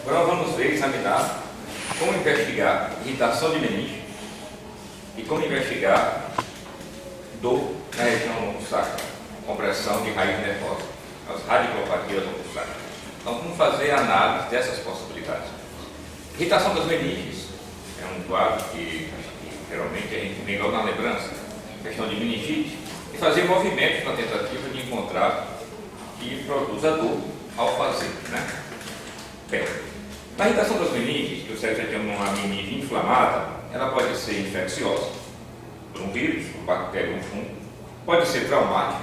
Agora vamos ver, examinar como investigar irritação de meninge e como investigar dor na região lombosacra, compressão de raiz nervosa, as radicopatias lombosacras. Então vamos fazer a análise dessas possibilidades. Irritação das meninges é um quadro que geralmente a gente vem logo na lembrança, questão de meningite, e fazer movimentos na tentativa de encontrar que produz a dor ao fazer, né? Bem, na irritação das meninges, que o cérebro tem uma meninge inflamada, ela pode ser infecciosa, por um vírus, uma bactéria, um fungo, pode ser traumática,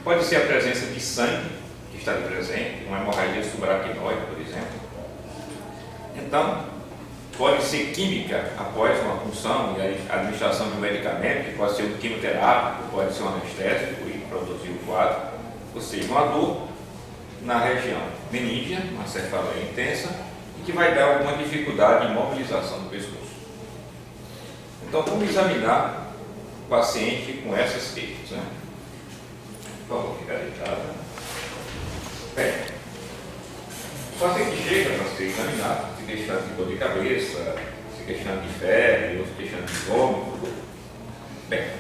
pode ser a presença de sangue que está presente, uma hemorragia subaracnoide, por exemplo. Então, pode ser química após uma punção e a administração de um medicamento, que pode ser um quimioterápico, pode ser um anestésico e produzir o quadro, ou seja, uma dor na região meníngea, uma cefaleia intensa, e que vai dar alguma dificuldade de mobilização do pescoço. Então, vamos examinar o paciente com essas queixas, né? Por favor, ficar deitado. Bem, o paciente chega para ser examinado, se queixando de dor de cabeça, se queixando de febre, ou se queixando de vômito. Bem,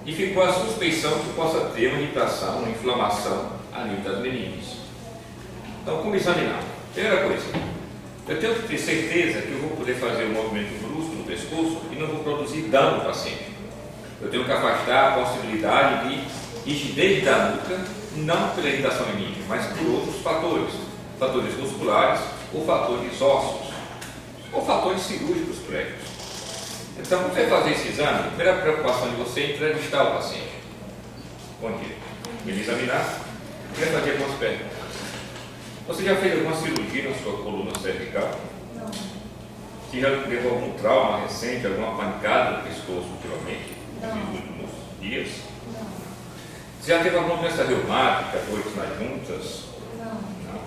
e ficou a suspeição que possa ter uma irritação, uma inflamação a nível das meninges. Então, como examinar? Primeira coisa, eu tenho que ter certeza que eu vou poder fazer um movimento brusco no pescoço e não vou produzir dano ao paciente. Eu tenho que afastar a possibilidade de rigidez da nuca, não pela irritação meníngea, mas por outros fatores, fatores musculares ou fatores ósseos, ou fatores cirúrgicos prévios. Então, quando você fazer esse exame, a primeira preocupação de você é entrevistar o paciente. Bom dia. Me examinar, eu quero fazer algumas perguntas. Você já fez alguma cirurgia na sua coluna cervical? Não. Você já levou algum trauma recente, alguma pancada no pescoço ultimamente, nos últimos dias? Não. Você já teve alguma doença reumática, dores nas juntas? Não.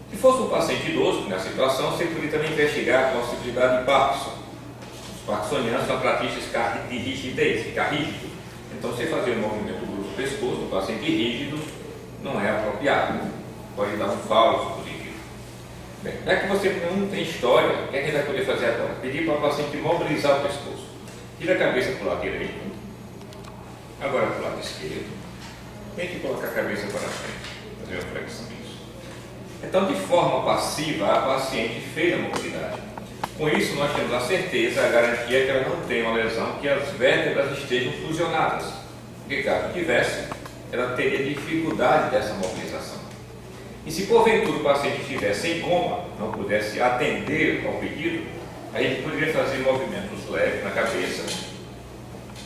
Se fosse um paciente idoso, nessa situação, você poderia também investigar a possibilidade de Parkinson. Os parkinsonianos são pratistas de rigidez, ficar rígido. Então, você fazer um movimento brusco do pescoço, um paciente rígido, não é apropriado. Pode dar um falso positivo. Bem, já que você não tem história, o que é que a gente vai poder fazer agora? Pedir para o paciente mobilizar o pescoço. Tira a cabeça para o lado direito, agora para o lado esquerdo. Tem que colocar a cabeça para frente, fazer uma flexão disso. Então, de forma passiva, a paciente fez a mobilidade. Com isso, nós temos a certeza, a garantia que ela não tem uma lesão, que as vértebras estejam fusionadas. Porque caso tivesse, ela teria dificuldade dessa mobilização. E se porventura o paciente estivesse em coma, não pudesse atender ao pedido, a gente poderia fazer movimentos leves na cabeça,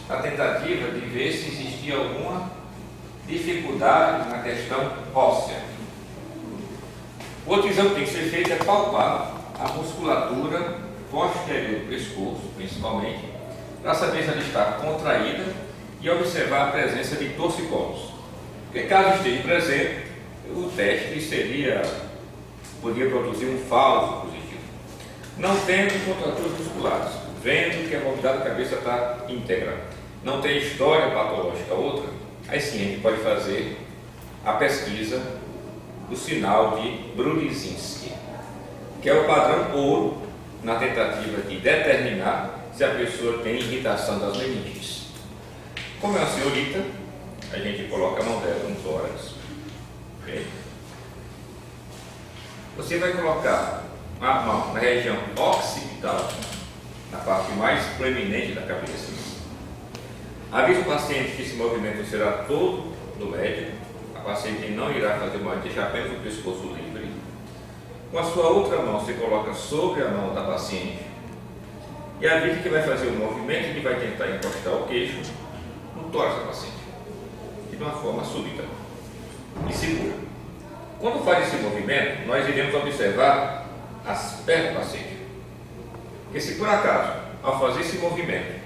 a tentativa de ver se existia alguma dificuldade na questão óssea. O outro exame que tem que ser feito é palpar a musculatura posterior do pescoço, principalmente, para saber se ela está contraída e observar a presença de torcicolos. Porque caso esteja presente, o teste poderia produzir um falso positivo. Não tendo contraturas musculares, vendo que a mobilidade da cabeça está íntegra, não tem história patológica outra, aí sim a gente pode fazer a pesquisa do sinal de Brudzinski, que é o padrão ouro na tentativa de determinar se a pessoa tem irritação das meninges. Como é uma senhorita, a gente coloca a mão dela no tórax. Okay. Você vai colocar a mão na região occipital, na parte mais proeminente da cabeça. Avisa o paciente que esse movimento será todo do médico. A paciente não irá fazer mais, deixar apenas o pescoço livre. Com a sua outra mão, você coloca sobre a mão da paciente e avisa que vai fazer o movimento e vai tentar encostar o queixo no tórax da paciente, de uma forma súbita e segura. Quando faz esse movimento, nós iremos observar as pernas do paciente. Porque se por acaso, ao fazer esse movimento,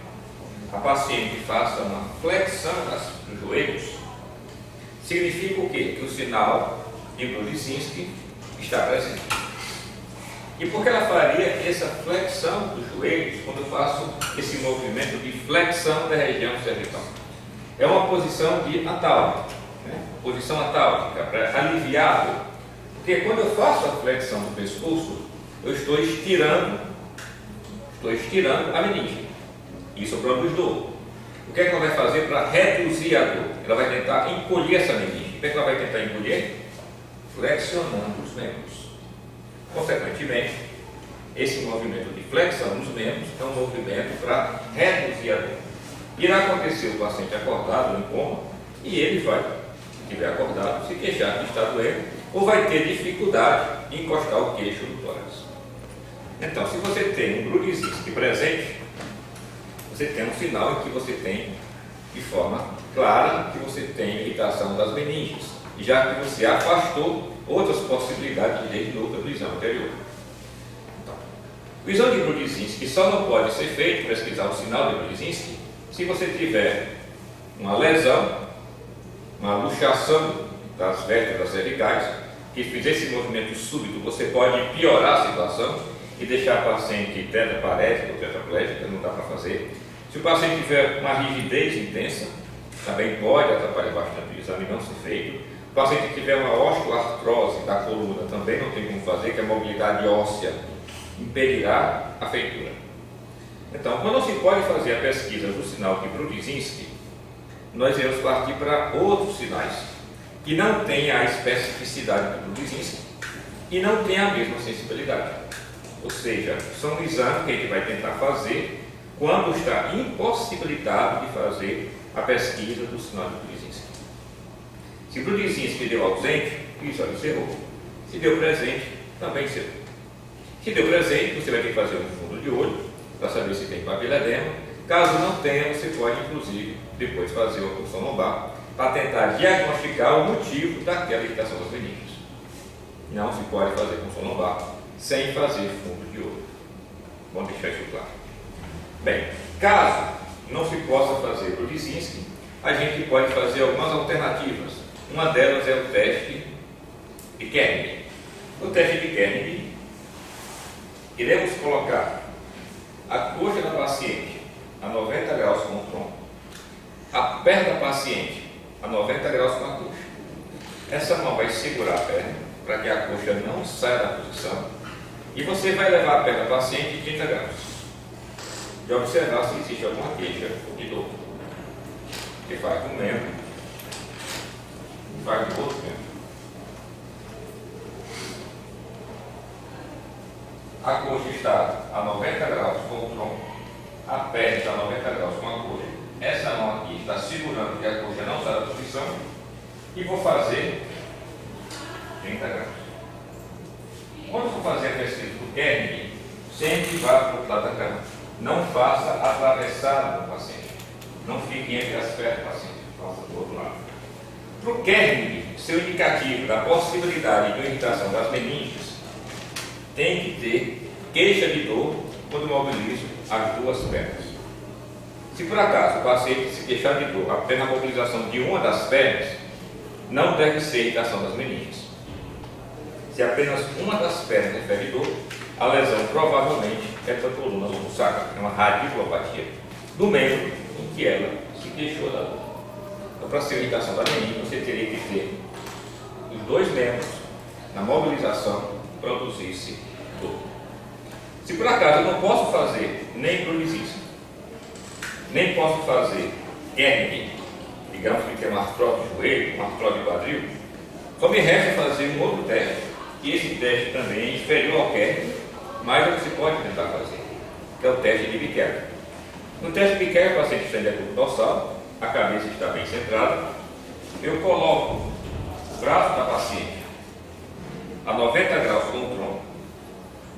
a paciente faça uma flexão dos joelhos, significa o quê? Que o sinal de Brudzinski está presente. E por que ela faria essa flexão dos joelhos quando eu faço esse movimento de flexão da região cervical? É uma posição de atálgica, né? Posição atálgica, para aliviar a dor. Porque quando eu faço a flexão do pescoço, eu estou estirando a meninge. Isso produz dor. O que é que ela vai fazer para reduzir a dor? Ela vai tentar encolher essa meninge. O que é que ela vai tentar encolher? Flexionando os membros. Consequentemente, esse movimento de flexão dos membros é um movimento para reduzir a dor. Irá acontecer o paciente acordado em coma e ele vai, se estiver acordado, se queixar que está doendo ou vai ter dificuldade em encostar o queixo no tórax. Então, se você tem um Brudzinski presente, você tem um sinal em que você tem, de forma clara, que você tem irritação das meninges, já que você afastou outras possibilidades de dor do exame anterior. Então, o exame de Brudzinski só não pode ser feito, pesquisar o sinal de Brudzinski, se você tiver uma lesão, uma luxação das vértebras cervicais, que fizer esse movimento súbito, você pode piorar a situação e deixar o paciente tetraparético ou tetraplégico, não dá para fazer. Se o paciente tiver uma rigidez intensa, também pode atrapalhar bastante o exame não ser feito. O paciente que tiver uma osteoartrose da coluna, também não tem como fazer, que a mobilidade óssea impedirá a feitura. Então, quando se pode fazer a pesquisa do sinal de Brudzinski, nós iremos partir para outros sinais que não têm a especificidade do Brudzinski e não têm a mesma sensibilidade. Ou seja, são exames que a gente vai tentar fazer quando está impossibilitado de fazer a pesquisa do sinal de Brudzinski. Se Brudzinski deu ausente, o exame encerrou. Se deu presente, também encerrou. Se deu presente, você vai ter que fazer um fundo de olho para saber se tem papiledema. Caso não tenha, você pode, inclusive, depois fazer uma punção lombar para tentar diagnosticar o motivo daquela irritação das meninges. Não se pode fazer punção lombar sem fazer fundo de olho. Vamos deixar isso claro. Bem, caso não se possa fazer Brudzinski, a gente pode fazer algumas alternativas. Uma delas é o teste de Kernig. No teste de Kernig, iremos colocar a coxa da paciente a 90 graus com o tronco, a perna da paciente a 90 graus com a coxa. Essa mão vai segurar a perna para que a coxa não saia da posição e você vai levar a perna da paciente 30 graus e observar se existe alguma queixa de dor. Você faz um membro e faz o outro membro. A coxa está a 90 graus com o tronco, a perna está a 90 graus com a coxa. Essa mão aqui está segurando que a coxa não sai da posição e vou fazer 30 graus. Quando for fazer a pesquisa do Kernig, sempre vá para o outro lado da cama. Não faça atravessado do paciente. Não fique entre as pernas do paciente. Faça do outro lado. Para o Kernig, seu indicativo da possibilidade de uma irritação das meninges, tem que ter queixa de dor quando mobilizo as duas pernas. Se por acaso o paciente se queixar de dor apenas a mobilização de uma das pernas, não deve ser irritação das meninges. Se apenas uma das pernas refere dor, a lesão provavelmente é da coluna lombosacra, é uma radiculopatia do membro em que ela se queixou da dor. Então, para ser irritação da meninge, você teria que ter os dois membros na mobilização produzisse dor. Se por acaso eu não posso fazer nem Brudzinski, nem posso fazer Kernig, digamos que tem uma artrose de joelho, uma artrose de quadril, só me resta fazer um outro teste, e esse teste também é inferior ao Kernig, mas é o que se pode tentar fazer, que é o teste de Bickel. No teste de Bickel, o paciente estende a coluna dorsal, a cabeça está bem centrada, eu coloco o braço da paciente a 90 graus com o tronco,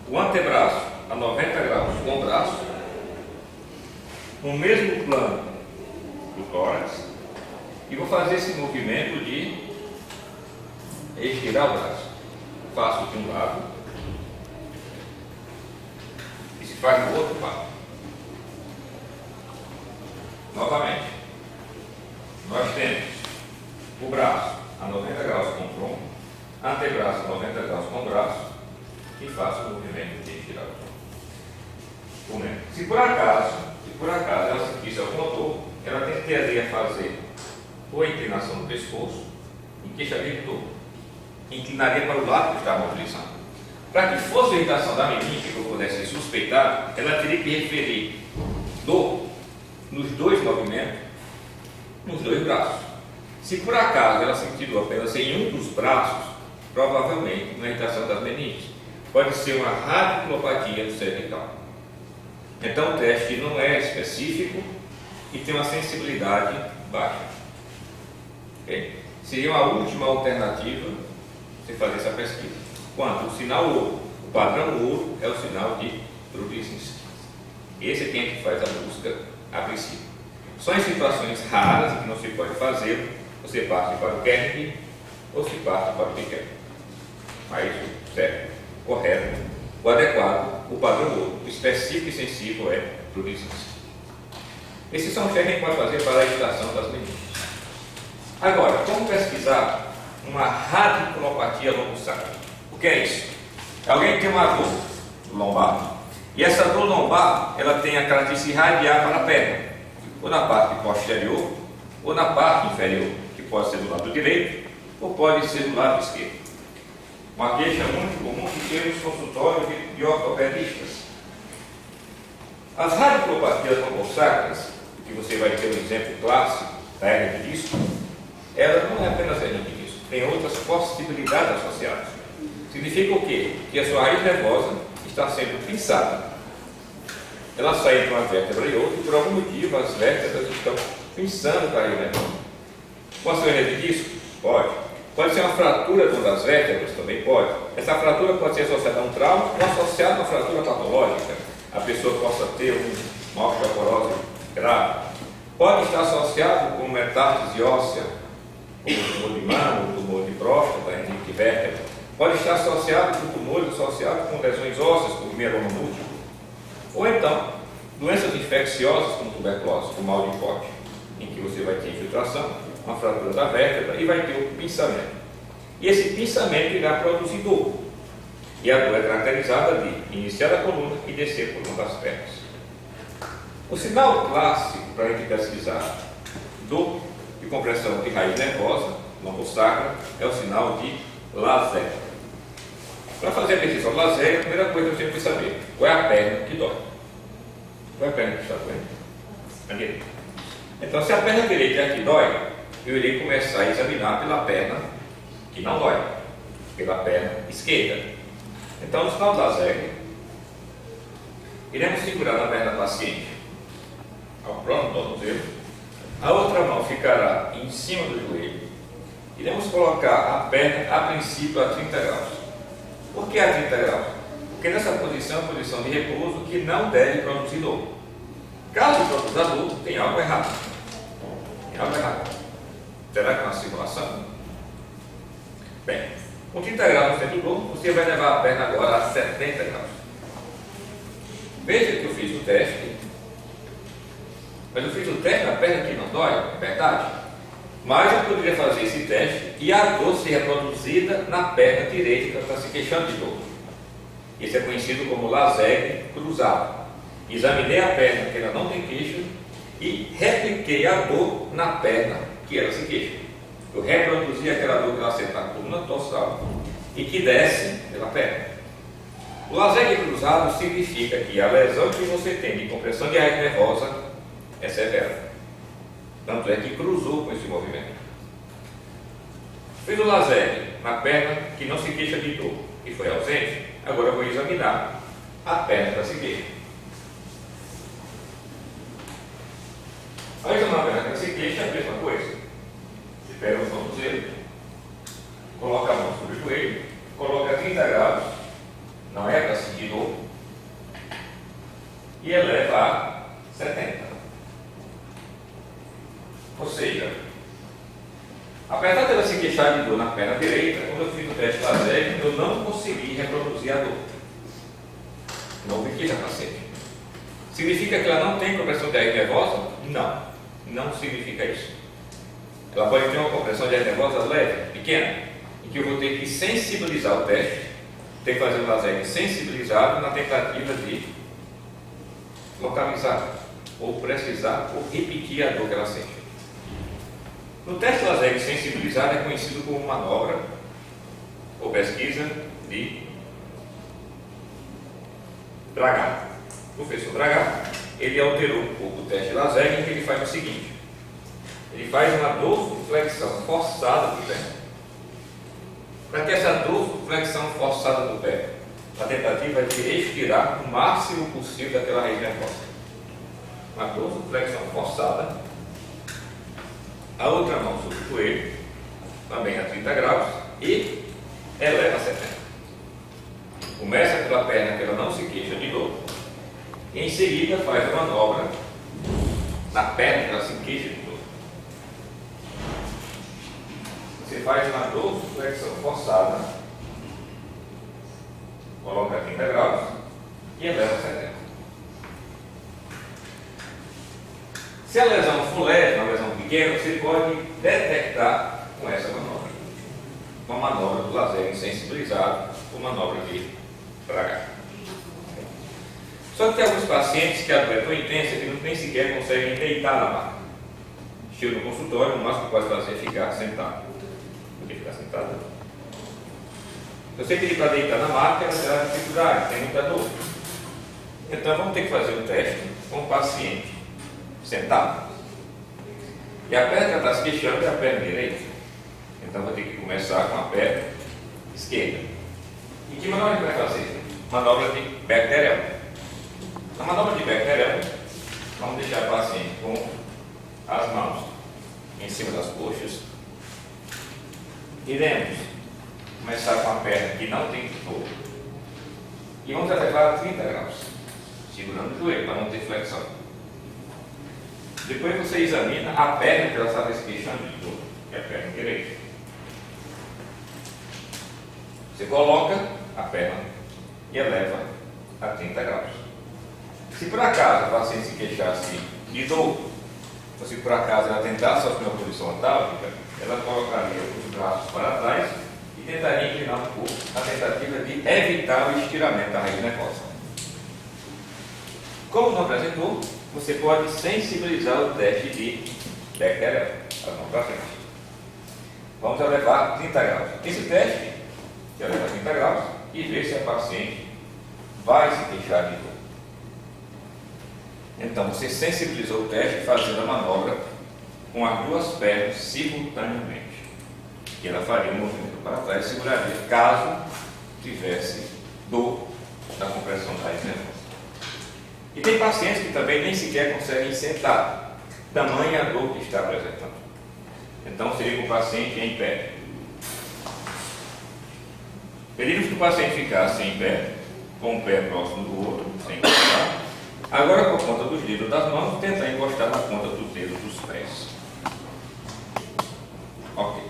o antebraço a 90 graus com o braço, no mesmo plano do tórax, e vou fazer esse movimento de estirar o braço. Faço de um lado e se faz do outro lado. Novamente, nós temos o braço a 90 graus com o tronco, antebraço a 90 graus com o braço e faço o movimento de estirar o tronco. Se por acaso ela sentisse alguma dor, ela tentaria fazer ou a inclinação do pescoço em queixamento de dor. inclinaria para o lado que estava mobilizando. Para que fosse a irritação da meningite que eu pudesse suspeitar, ela teria que referir dor nos dois movimentos, nos dois braços. Se por acaso ela sentir dor apenas em um dos braços, provavelmente uma irritação das meninges. Pode ser uma radiculopatia do cervical. Então o teste não é específico e tem uma sensibilidade baixa. Okay? Seria uma última alternativa você fazer essa pesquisa. Quando o sinal ouro, o padrão ouro é o sinal de Brudzinski. Esse é quem faz a busca a princípio. Só em situações raras em que não se pode fazer, você parte para o Kernig ou se parte para o Piquet. Mas o certo, correto, o adequado, o padrão ouro, o específico e sensível é Brudzinski. Esses são os testes que a gente pode fazer para a agitação das meninges. Agora, como pesquisar uma radiculopatia lombosacral? O que é isso? Alguém que tem uma dor lombar, e essa dor lombar, ela tem a característica de irradiar para a perna, ou na parte posterior, ou na parte inferior, que pode ser do lado direito, ou pode ser do lado esquerdo. Uma queixa muito comum que tem nos consultórios de ortopedistas. As radiculopatias lombosacras, que você vai ter um exemplo clássico da hernia de disco, ela não é apenas hernia de disco, tem outras possibilidades associadas. Significa o quê? Que a sua raiz nervosa está sendo pinçada. Ela sai entre uma vértebra e outra e por algum motivo as vértebras estão pinçando para a raiz nervosa. Pode ser hernia de disco? Pode. Pode ser uma fratura de uma das vértebras? Também pode. Essa fratura pode ser associada a um trauma ou associada a uma fratura patológica. A pessoa possa ter uma osteoporose grave. Pode estar associado com metástase óssea, como tumor de mama, tumor de próstata, de vértebra. Pode estar associado com tumores associados com lesões ósseas, como mieloma múltiplo. Ou então, doenças infecciosas como tuberculose, como mal de Koch, em que você vai ter infiltração, uma fratura da vértebra e vai ter o pinçamento. E esse pinçamento irá produzir dor. E a dor é caracterizada de iniciar da coluna e descer por uma das pernas. O sinal clássico para a gente pesquisar dor e compressão de raiz nervosa, lombosacra, é o sinal de Laser. Para fazer a pesquisa do laser, a primeira coisa que você precisa saber: qual é a perna que dói? Qual é a perna que está doendo? A direita. Então, se a perna direita é a que dói, eu irei começar a examinar pela perna que não dói, pela perna esquerda. Então, no sinal do laser, iremos segurar na perna do paciente ao próximo tornozelo, a outra mão ficará em cima do joelho. Iremos colocar a perna a princípio a 30 graus. Por que a 30 graus? Porque nessa posição é uma posição de repouso que não deve produzir dor. Caso produza dor, tem algo errado. Tem algo errado. Será que é uma simulação? Bem, com 30 graus no centro do corpo, você vai levar a perna agora a 70 graus. Veja que eu fiz o teste, mas eu fiz o teste na perna que não dói, é verdade? Mas eu poderia fazer esse teste e a dor ser reproduzida na perna direita que está se queixando de dor. Isso é conhecido como laser cruzado. Examinei a perna que ela não tem queixa e repliquei a dor na perna que ela se queixa. Eu reproduzi aquela dor que ela sente na coluna dorsal e que desce pela perna. O laser cruzado significa que a lesão que você tem de compressão de raiz nervosa é severa. Tanto é que cruzou com esse movimento. Fiz o laser na perna que não se queixa de dor e foi ausente. Agora eu vou examinar a perna que se queixa. Ao examinar a perna que se queixa, é a mesma coisa. Você pega o tornozelo, coloca a mão sobre o joelho, coloca 30 graus, não é para sentir dor, e eleva a 70. Ou seja, apesar dela se queixar de dor na perna direita, quando eu fiz o teste laser, eu não consegui reproduzir a dor. Não houve queixa paciente. Significa que ela não tem compressão de raiz nervosa? Não, não significa isso. Ela pode ter uma compressão de raiz nervosa leve, pequena, em que eu vou ter que sensibilizar o teste, ter que fazer um laser sensibilizado na tentativa de localizar, ou precisar, ou repetir a dor que ela sente. No teste laser sensibilizado é conhecido como manobra ou pesquisa de Dragão. O professor Dragão, ele alterou um pouco o teste de Lasagne, que ele faz o seguinte: ele faz uma dorsiflexão forçada do pé. Para que essa dorsiflexão forçada do pé, a tentativa é de estirar o máximo possível daquela raiz nervosa. Uma dorsiflexão forçada, a outra mão sobre o joelho, também a 30 graus, e eleva a 70. Começa pela perna que ela não se queixa de dor, e em seguida faz a manobra na perna que ela se queixa de dor. Você faz uma dorsiflexão forçada, coloca a 30 graus e eleva a 70. Se a lesão for leve, uma lesão pequena, você pode detectar com essa manobra. Uma manobra do laser insensibilizado, ou manobra de Dragão. Só que tem alguns pacientes que a dor é tão intensa que nem sequer conseguem deitar na maca. Chega no consultório, o máximo que pode fazer é ficar sentado. Porque ficar sentado. Eu sei que ele para deitar na maca é dificuldade, tem muita dor. Então vamos ter que fazer um teste com o paciente sentado. E a perna que está se queixando é a perna direita. Então vou ter que começar com a perna esquerda. E que manobra que vai fazer? Manobra de Bechdel. Na manobra de Bechdel, vamos deixar o paciente com as mãos em cima das coxas. Iremos começar com a perna que não tem dor. E vamos levar a 30 graus, segurando o joelho para não ter flexão. Depois você examina a perna que ela estava se queixando de dor, que é a perna direita. Você coloca a perna e eleva a 30 graus. Se por acaso a paciente se queixasse de dor, ou se por acaso ela tentasse assumir uma posição antálgica, ela colocaria os braços para trás e tentaria inclinar um pouco, a tentativa de evitar o estiramento da raiz nervosa. Como não apresentou, você pode sensibilizar o teste de Bechdel, as mãos para frente. Vamos elevar 30 graus. Esse teste, você eleva 30 graus e vê se a paciente vai se queixar de dor. Então, você sensibilizou o teste fazendo a manobra com as duas pernas simultaneamente. E ela faria um movimento para trás e seguraria, caso tivesse dor da compressão da raiz nervosa. E tem pacientes que também nem sequer conseguem sentar, tamanha a dor que está apresentando. Então, seria com o paciente em pé. Pedimos que o paciente ficasse em pé, com um pé próximo do outro, sem encostar. Agora, com a ponta dos dedos das mãos, tentar encostar na ponta dos dedos dos pés. Ok.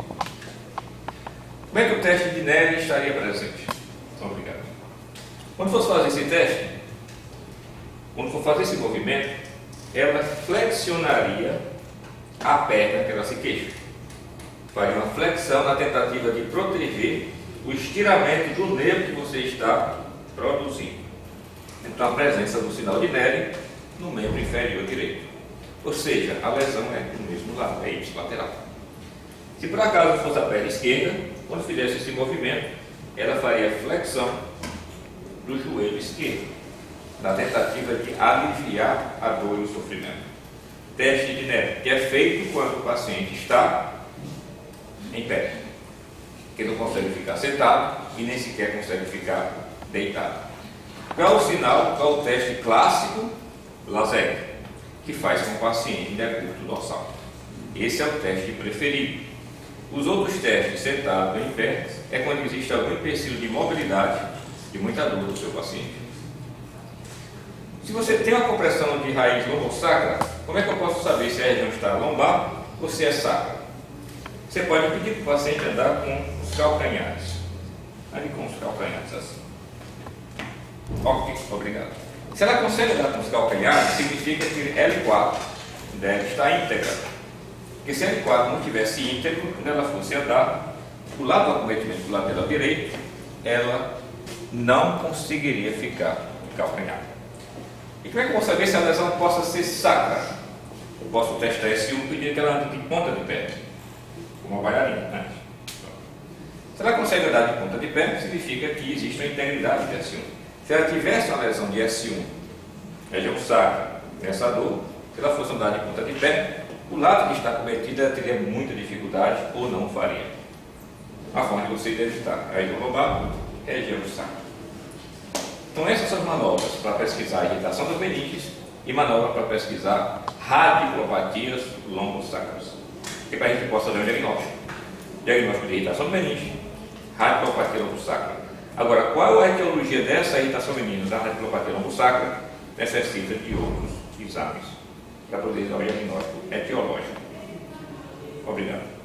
Como é que o teste de Nery estaria presente? Obrigado. Quando fosse fazer esse teste, quando for fazer esse movimento, ela flexionaria a perna que ela se queixa. Faria uma flexão na tentativa de proteger o estiramento do nervo que você está produzindo. Então, a presença do sinal de Nery no membro inferior direito. Ou seja, a lesão é do mesmo lado, é ipsilateral. Se por acaso fosse a perna esquerda, quando fizesse esse movimento, ela faria flexão do joelho esquerdo, na tentativa de aliviar a dor e o sofrimento. Teste de Nery, que é feito quando o paciente está em pé, que não consegue ficar sentado e nem sequer consegue ficar deitado. Qual é o sinal, qual é o teste clássico? Laser, que faz com o paciente decúbito dorsal. Esse é o teste preferido. Os outros testes, sentado em pé, é quando existe algum empecilho de mobilidade e muita dor do seu paciente. Se você tem uma compressão de raiz lombosacra, como é que eu posso saber se a região está lombar ou se é sacra? Você pode pedir para o paciente andar com os calcanhares. Ali com os calcanhares assim. Ok, obrigado. Se ela consegue andar com os calcanhares, significa que L4 deve estar íntegra. Porque se L4 não estivesse íntegro, quando ela fosse andar, o lado do acometimento do lateral direito, ela não conseguiria ficar calcanhar. E como é que eu vou saber se a lesão possa ser sacra? Eu posso testar S1 e pedir que ela ande de ponta de pé, como uma bailarina, né? Se ela consegue andar de ponta de pé, significa que existe uma integridade de S1. Se ela tivesse uma lesão de S1, região sacra, nessa dor, se ela fosse andar de ponta de pé, o lado que está cometido ela teria muita dificuldade ou não faria. A forma de você evitar a região lombar, região sacra. Então essas são as manobras para pesquisar a irritação das meninges e manobra para pesquisar radicopatias lombosacras. Que para a gente possa fazer um diagnóstico. Diagnóstico de irritação do meninge, radiculopatia lombosacra. Agora, qual é a etiologia dessa irritação menina da radiculopatia lombosacra? Necessita de outros exames para poder dar o diagnóstico etiológico. Obrigado.